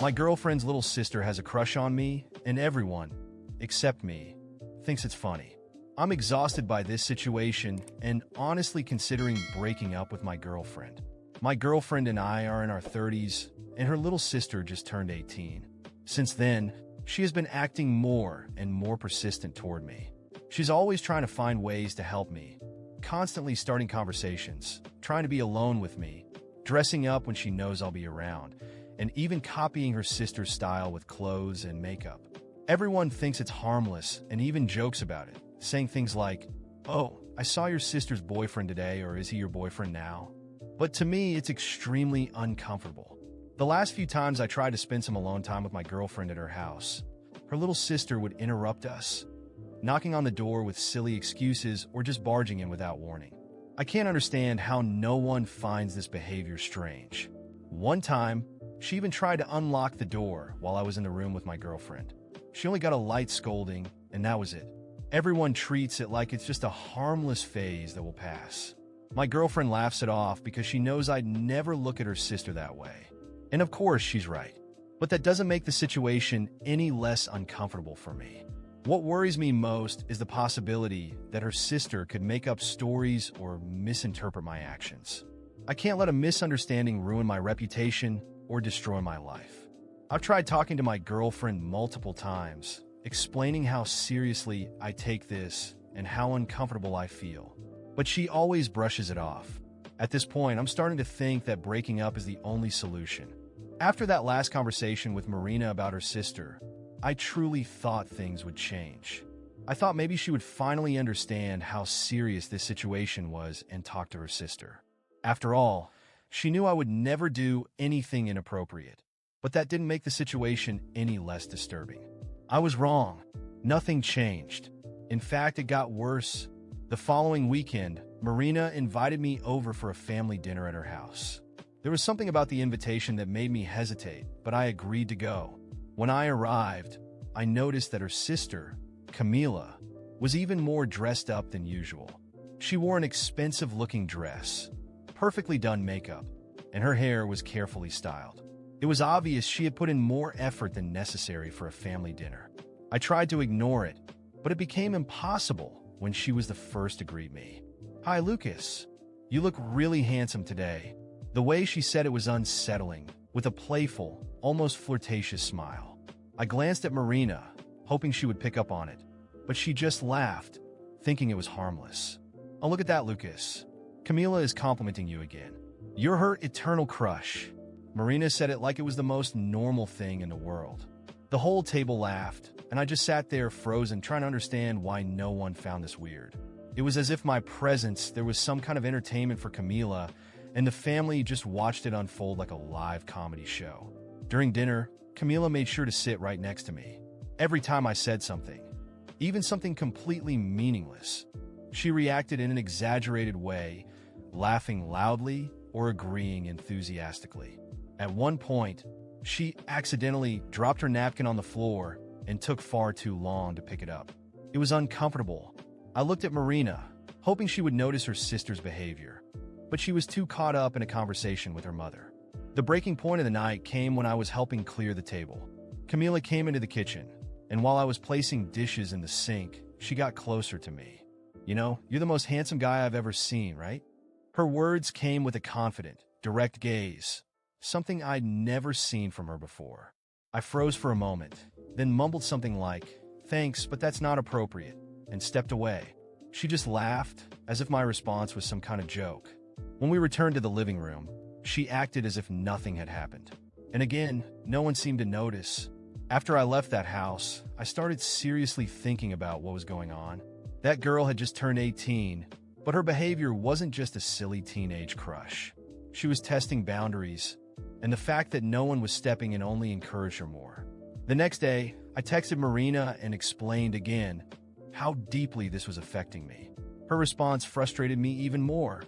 My girlfriend's little sister has a crush on me, and everyone, except me, thinks it's funny. I'm exhausted by this situation and honestly considering breaking up with my girlfriend. My girlfriend and I are in our 30s, and her little sister just turned 18. Since then, she has been acting more and more persistent toward me. She's always trying to find ways to help me, constantly starting conversations, trying to be alone with me, dressing up when she knows I'll be around, and even copying her sister's style with clothes and makeup. Everyone thinks it's harmless and even jokes about it, saying things like, "Oh, I saw your sister's boyfriend today," or "Is he your boyfriend now?" But to me, it's extremely uncomfortable. The last few times I tried to spend some alone time with my girlfriend at her house, her little sister would interrupt us, knocking on the door with silly excuses or just barging in without warning. I can't understand how no one finds this behavior strange. One time, she even tried to unlock the door while I was in the room with my girlfriend. She only got a light scolding, and that was it. Everyone treats it like it's just a harmless phase that will pass. My girlfriend laughs it off because she knows I'd never look at her sister that way. And of course, she's right. But that doesn't make the situation any less uncomfortable for me. What worries me most is the possibility that her sister could make up stories or misinterpret my actions. I can't let a misunderstanding ruin my reputation or destroy my life. I've tried talking to my girlfriend multiple times, explaining how seriously I take this and how uncomfortable I feel. But she always brushes it off. At this point, I'm starting to think that breaking up is the only solution. After that last conversation with Marina about her sister, I truly thought things would change. I thought maybe she would finally understand how serious this situation was and talk to her sister. After all, she knew I would never do anything inappropriate. But that didn't make the situation any less disturbing. I was wrong. Nothing changed. In fact, it got worse. The following weekend, Marina invited me over for a family dinner at her house. There was something about the invitation that made me hesitate, but I agreed to go. When I arrived, I noticed that her sister, Camila, was even more dressed up than usual. She wore an expensive-looking dress, perfectly done makeup, and her hair was carefully styled. It was obvious she had put in more effort than necessary for a family dinner. I tried to ignore it, but it became impossible when she was the first to greet me. "Hi, Lucas. You look really handsome today." The way she said it was unsettling, with a playful, almost flirtatious smile. I glanced at Marina, hoping she would pick up on it, but she just laughed, thinking it was harmless. "Oh, look at that, Lucas. Camila is complimenting you again. You're her eternal crush." Marina said it like it was the most normal thing in the world. The whole table laughed, and I just sat there frozen, trying to understand why no one found this weird. It was as if my presence, there was some kind of entertainment for Camila, and the family just watched it unfold like a live comedy show. During dinner, Camila made sure to sit right next to me. Every time I said something, even something completely meaningless, she reacted in an exaggerated way, laughing loudly or agreeing enthusiastically. At one point, she accidentally dropped her napkin on the floor and took far too long to pick it up. It was uncomfortable. I looked at Marina, hoping she would notice her sister's behavior, but she was too caught up in a conversation with her mother. The breaking point of the night came when I was helping clear the table. Camila came into the kitchen, and while I was placing dishes in the sink, she got closer to me. "You know, you're the most handsome guy I've ever seen, right?" Her words came with a confident, direct gaze, something I'd never seen from her before. I froze for a moment, then mumbled something like, "Thanks, but that's not appropriate," and stepped away. She just laughed, as if my response was some kind of joke. When we returned to the living room, she acted as if nothing had happened. And again, no one seemed to notice. After I left that house, I started seriously thinking about what was going on. That girl had just turned 18, but her behavior wasn't just a silly teenage crush. She was testing boundaries, and the fact that no one was stepping in only encouraged her more. The next day, I texted Marina and explained again how deeply this was affecting me. Her response frustrated me even more.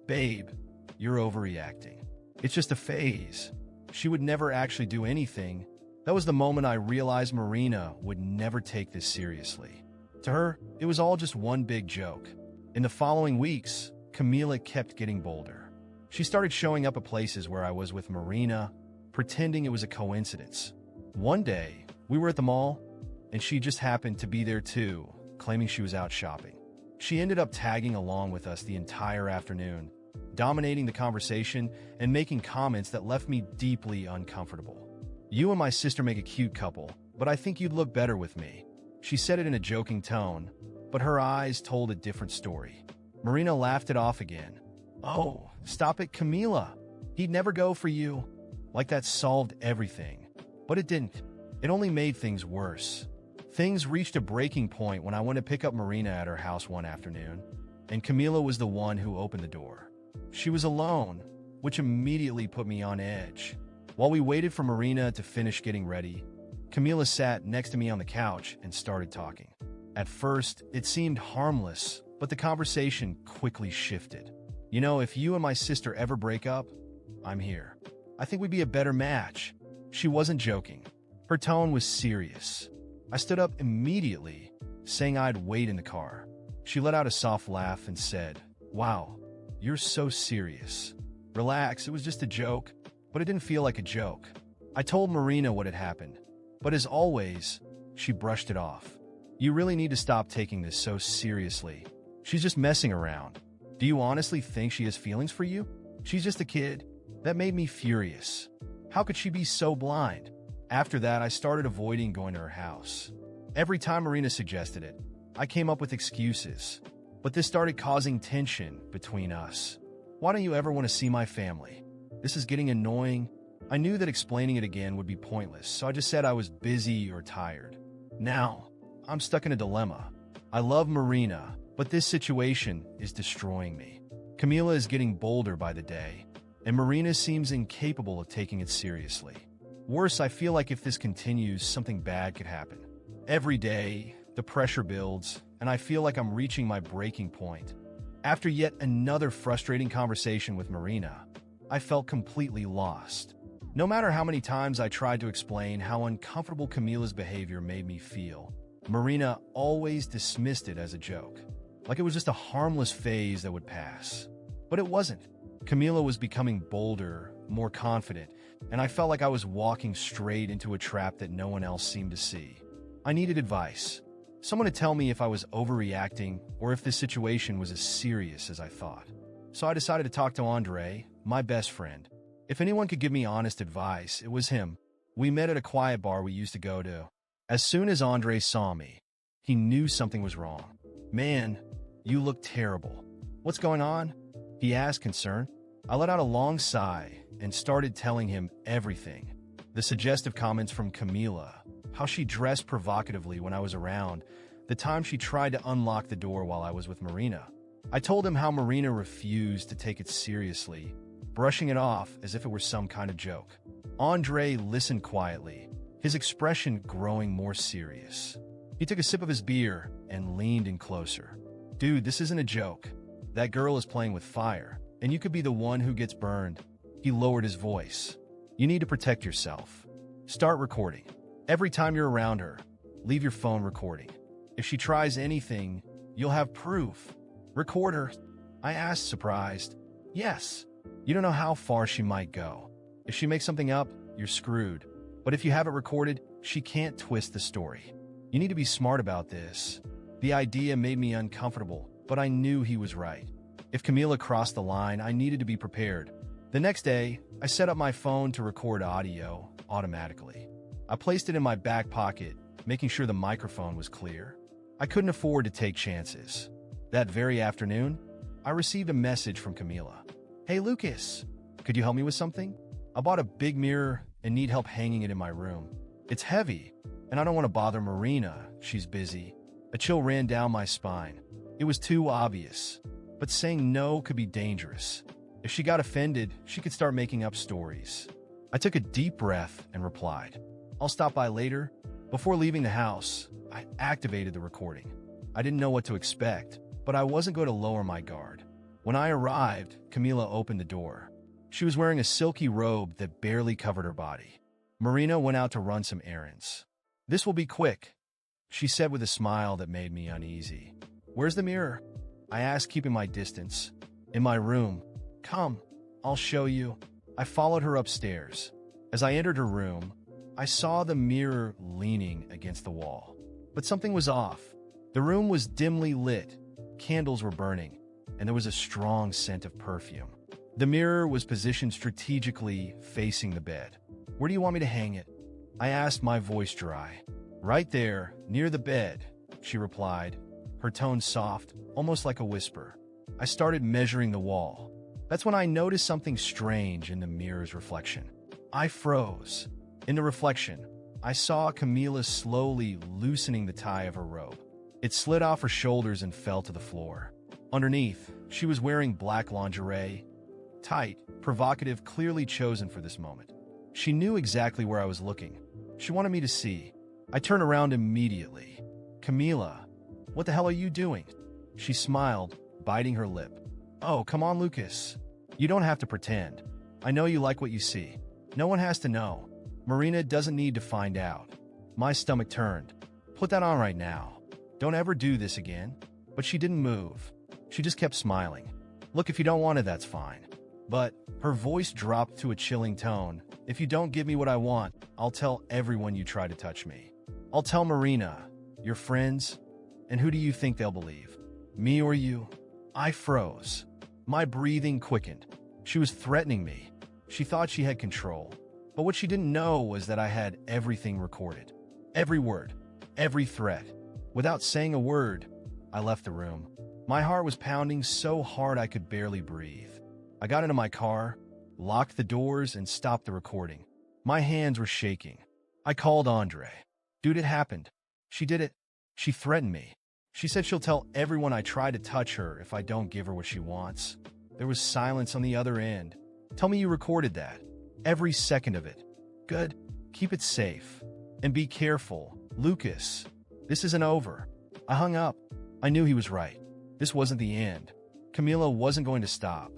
"Babe, you're overreacting. It's just a phase." She would never actually do anything. That was the moment I realized Marina would never take this seriously. To her, it was all just one big joke. In the following weeks, Camila kept getting bolder. She started showing up at places where I was with Marina, pretending it was a coincidence. One day, we were at the mall, and she just happened to be there too, claiming she was out shopping. She ended up tagging along with us the entire afternoon, dominating the conversation and making comments that left me deeply uncomfortable. "You and my sister make a cute couple, but I think you'd look better with me." She said it in a joking tone, but her eyes told a different story. Marina laughed it off again. "Oh, stop it, Camila. He'd never go for you." Like that solved everything. But it didn't. It only made things worse. Things reached a breaking point when I went to pick up Marina at her house one afternoon, and Camila was the one who opened the door. She was alone, which immediately put me on edge. While we waited for Marina to finish getting ready, Camila sat next to me on the couch and started talking. At first, it seemed harmless, but the conversation quickly shifted. "You know, if you and my sister ever break up, I'm here. I think we'd be a better match." She wasn't joking. Her tone was serious. I stood up immediately, saying I'd wait in the car. She let out a soft laugh and said, "Wow, you're so serious." "Relax, it was just a joke." But it didn't feel like a joke. I told Marina what had happened, but as always, she brushed it off. "You really need to stop taking this so seriously. She's just messing around. Do you honestly think she has feelings for you? She's just a kid." That made me furious. How could she be so blind? After that, I started avoiding going to her house. Every time Marina suggested it, I came up with excuses. But this started causing tension between us. "Why don't you ever want to see my family? This is getting annoying." I knew that explaining it again would be pointless, so I just said I was busy or tired. Now, I'm stuck in a dilemma. I love Marina, but this situation is destroying me. Camila is getting bolder by the day, and Marina seems incapable of taking it seriously. Worse, I feel like if this continues, something bad could happen. Every day, the pressure builds, and I feel like I'm reaching my breaking point. After yet another frustrating conversation with Marina, I felt completely lost. No matter how many times I tried to explain how uncomfortable Camila's behavior made me feel, Marina always dismissed it as a joke, like it was just a harmless phase that would pass. But it wasn't. Camila was becoming bolder, more confident, and I felt like I was walking straight into a trap that no one else seemed to see. I needed advice. Someone to tell me if I was overreacting or if this situation was as serious as I thought. So I decided to talk to Andre, my best friend. If anyone could give me honest advice, it was him. We met at a quiet bar we used to go to. As soon as Andre saw me, he knew something was wrong. "Man, you look terrible. What's going on?" he asked, concerned. I let out a long sigh and started telling him everything. The suggestive comments from Camila, how she dressed provocatively when I was around, the time she tried to unlock the door while I was with Marina. I told him how Marina refused to take it seriously, brushing it off as if it were some kind of joke. Andre listened quietly, his expression growing more serious. He took a sip of his beer and leaned in closer. "Dude, this isn't a joke. That girl is playing with fire, and you could be the one who gets burned." He lowered his voice. "You need to protect yourself. Start recording. Every time you're around her, leave your phone recording. If she tries anything, you'll have proof. Record her." I asked, surprised. "Yes. You don't know how far she might go. If she makes something up, you're screwed. But if you have it recorded, she can't twist the story. You need to be smart about this." The idea made me uncomfortable, but I knew he was right. If Camila crossed the line, I needed to be prepared. The next day, I set up my phone to record audio automatically. I placed it in my back pocket, making sure the microphone was clear. I couldn't afford to take chances. That very afternoon, I received a message from Camila. "Hey Lucas, could you help me with something? I bought a big mirror and need help hanging it in my room. It's heavy, and I don't want to bother Marina. She's busy." A chill ran down my spine. It was too obvious, but saying no could be dangerous. If she got offended, she could start making up stories. I took a deep breath and replied, "I'll stop by later." Before leaving the house, I activated the recording. I didn't know what to expect, but I wasn't going to lower my guard. When I arrived, Camila opened the door. She was wearing a silky robe that barely covered her body. Marina went out to run some errands. "This will be quick," she said with a smile that made me uneasy. "Where's the mirror?" I asked, keeping my distance. "In my room." "Come, I'll show you." I followed her upstairs. As I entered her room, I saw the mirror leaning against the wall. But something was off. The room was dimly lit, candles were burning, and there was a strong scent of perfume. The mirror was positioned strategically facing the bed. "Where do you want me to hang it?" I asked, my voice dry. "Right there, near the bed," she replied, her tone soft, almost like a whisper. I started measuring the wall. That's when I noticed something strange in the mirror's reflection. I froze. In the reflection, I saw Camila slowly loosening the tie of her robe. It slid off her shoulders and fell to the floor. Underneath, she was wearing black lingerie. Tight, provocative, clearly chosen for this moment. She knew exactly where I was looking. She wanted me to see. I turned around immediately. "Camila, what the hell are you doing?" She smiled, biting her lip. "Oh, come on, Lucas. You don't have to pretend. I know you like what you see. No one has to know. Marina doesn't need to find out." My stomach turned. "Put that on right now. Don't ever do this again." But she didn't move. She just kept smiling. "Look, if you don't want it, that's fine." But her voice dropped to a chilling tone. "If you don't give me what I want, I'll tell everyone you try to touch me. I'll tell Marina, your friends, and who do you think they'll believe? Me or you?" I froze. My breathing quickened. She was threatening me. She thought she had control. But what she didn't know was that I had everything recorded. Every word, every threat. Without saying a word, I left the room. My heart was pounding so hard I could barely breathe. I got into my car, locked the doors, and stopped the recording. My hands were shaking. I called Andre. "Dude, it happened. She did it. She threatened me. She said she'll tell everyone I try to touch her if I don't give her what she wants." There was silence on the other end. "Tell me you recorded that. Every second of it." "Good. Keep it safe. And be careful, Lucas. This isn't over." I hung up. I knew he was right. This wasn't the end. Camila wasn't going to stop.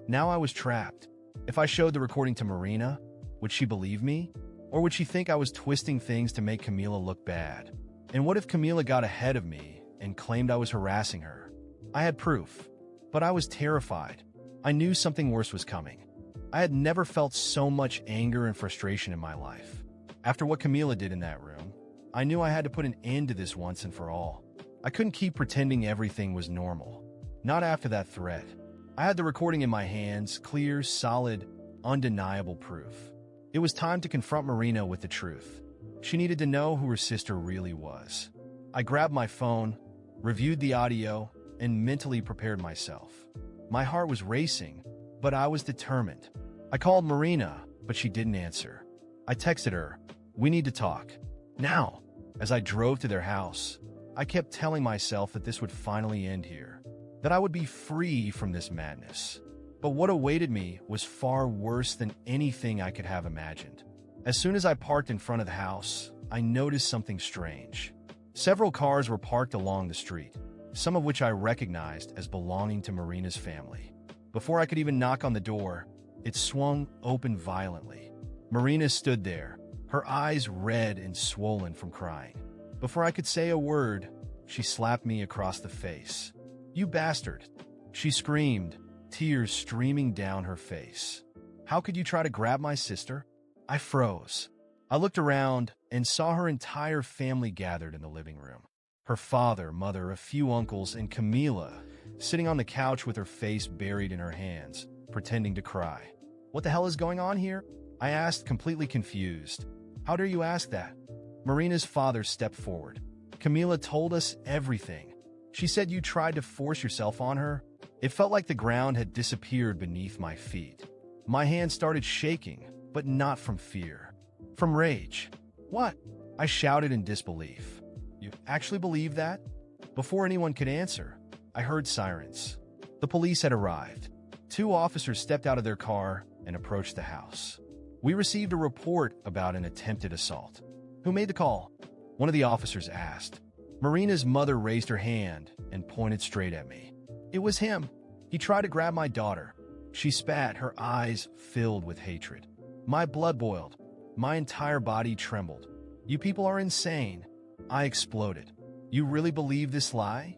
Now I was trapped. If I showed the recording to Marina, would she believe me? Or would she think I was twisting things to make Camila look bad? And what if Camila got ahead of me and claimed I was harassing her? I had proof, but I was terrified. I knew something worse was coming. I had never felt so much anger and frustration in my life. After what Camila did in that room, I knew I had to put an end to this once and for all. I couldn't keep pretending everything was normal. Not after that threat. I had the recording in my hands, clear, solid, undeniable proof. It was time to confront Marina with the truth. She needed to know who her sister really was. I grabbed my phone, reviewed the audio, and mentally prepared myself. My heart was racing, but I was determined. I called Marina, but she didn't answer. I texted her, "We need to talk. Now." As I drove to their house, I kept telling myself that this would finally end here. That I would be free from this madness. But what awaited me was far worse than anything I could have imagined. As soon as I parked in front of the house, I noticed something strange. Several cars were parked along the street, some of which I recognized as belonging to Marina's family. Before I could even knock on the door, it swung open violently. Marina stood there, her eyes red and swollen from crying. Before I could say a word, she slapped me across the face. "You bastard!" She screamed, tears streaming down her face. "How could you try to grab my sister?" I froze. I looked around and saw her entire family gathered in the living room. Her father, mother, a few uncles, and Camila sitting on the couch with her face buried in her hands, pretending to cry. "What the hell is going on here?" I asked, completely confused. "How dare you ask that?" Marina's father stepped forward. "Camila told us everything. She said you tried to force yourself on her." It felt like the ground had disappeared beneath my feet. My hands started shaking, but not from fear. From rage. "What?" I shouted in disbelief. "You actually believe that?" Before anyone could answer, I heard sirens. The police had arrived. 2 officers stepped out of their car and approached the house. "We received a report about an attempted assault." "Who made the call?" one of the officers asked. Marina's mother raised her hand and pointed straight at me. "It was him. He tried to grab my daughter." She spat, her eyes filled with hatred. My blood boiled. My entire body trembled. "You people are insane." I exploded. "You really believe this lie?"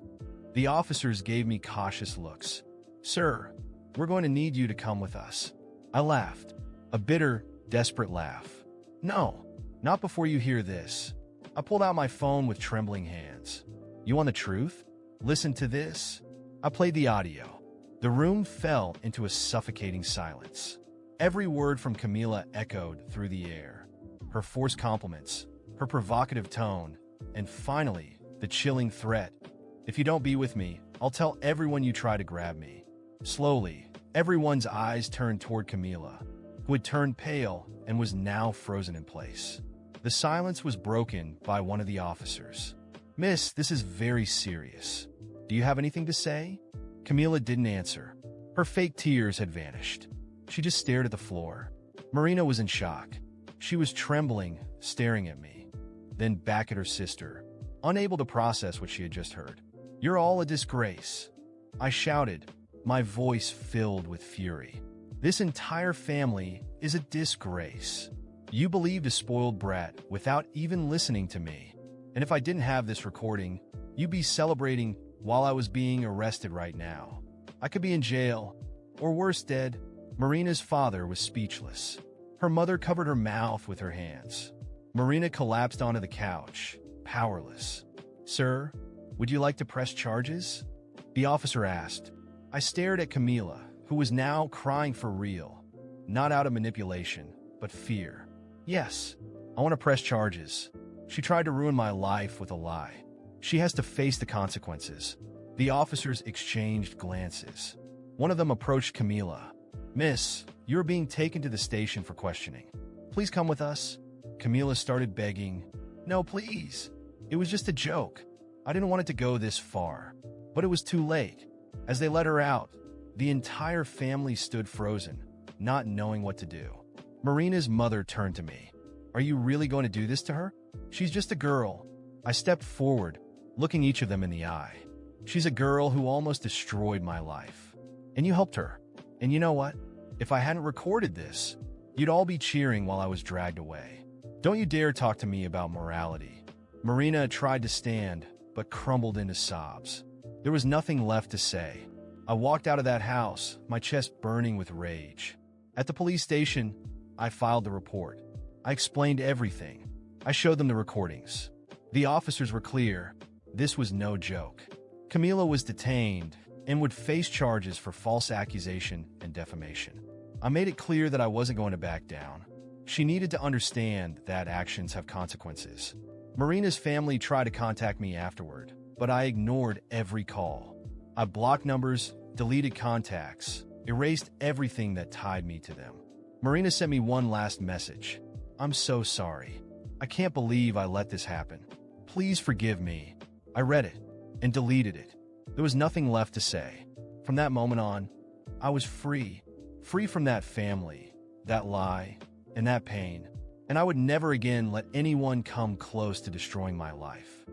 The officers gave me cautious looks. "Sir, we're going to need you to come with us." I laughed. A bitter, Desperate laugh. No, not before you hear this. I pulled out my phone with trembling hands. You want the truth? Listen to this. I played the audio. The room fell into a suffocating silence. Every word from Camila echoed through the air. Her forced compliments, her provocative tone, and finally, the chilling threat. If you don't be with me, I'll tell everyone you try to grab me. Slowly, everyone's eyes turned toward Camila, who had turned pale and was now frozen in place. The silence was broken by one of the officers. Miss, this is very serious. Do you have anything to say? Camila didn't answer. Her fake tears had vanished. She just stared at the floor. Marina was in shock. She was trembling, staring at me, then back at her sister, unable to process what she had just heard. You're all a disgrace. I shouted, my voice filled with fury. This entire family is a disgrace. You believed a spoiled brat without even listening to me. And if I didn't have this recording, you'd be celebrating while I was being arrested right now. I could be in jail, or worse, dead. Marina's father was speechless. Her mother covered her mouth with her hands. Marina collapsed onto the couch, powerless. Sir, would you like to press charges? The officer asked. I stared at Camila, who was now crying for real, not out of manipulation, but fear. Yes, I want to press charges. She tried to ruin my life with a lie. She has to face the consequences. The officers exchanged glances. One of them approached Camila. Miss, you're being taken to the station for questioning. Please come with us. Camila started begging. No, please. It was just a joke. I didn't want it to go this far. But it was too late. As they let her out, the entire family stood frozen, not knowing what to do. Marina's mother turned to me. Are you really going to do this to her? She's just a girl. I stepped forward, looking each of them in the eye. She's a girl who almost destroyed my life. And you helped her. And you know what? If I hadn't recorded this, you'd all be cheering while I was dragged away. Don't you dare talk to me about morality. Marina tried to stand, but crumbled into sobs. There was nothing left to say. I walked out of that house, my chest burning with rage. At the police station, I filed the report. I explained everything. I showed them the recordings. The officers were clear. This was no joke. Camila was detained and would face charges for false accusation and defamation. I made it clear that I wasn't going to back down. She needed to understand that actions have consequences. Marina's family tried to contact me afterward, but I ignored every call. I blocked numbers, deleted contacts, erased everything that tied me to them. Marina sent me one last message. I'm so sorry. I can't believe I let this happen. Please forgive me. I read it and deleted it. There was nothing left to say. From that moment on, I was free. Free from that family, that lie, and that pain. And I would never again let anyone come close to destroying my life.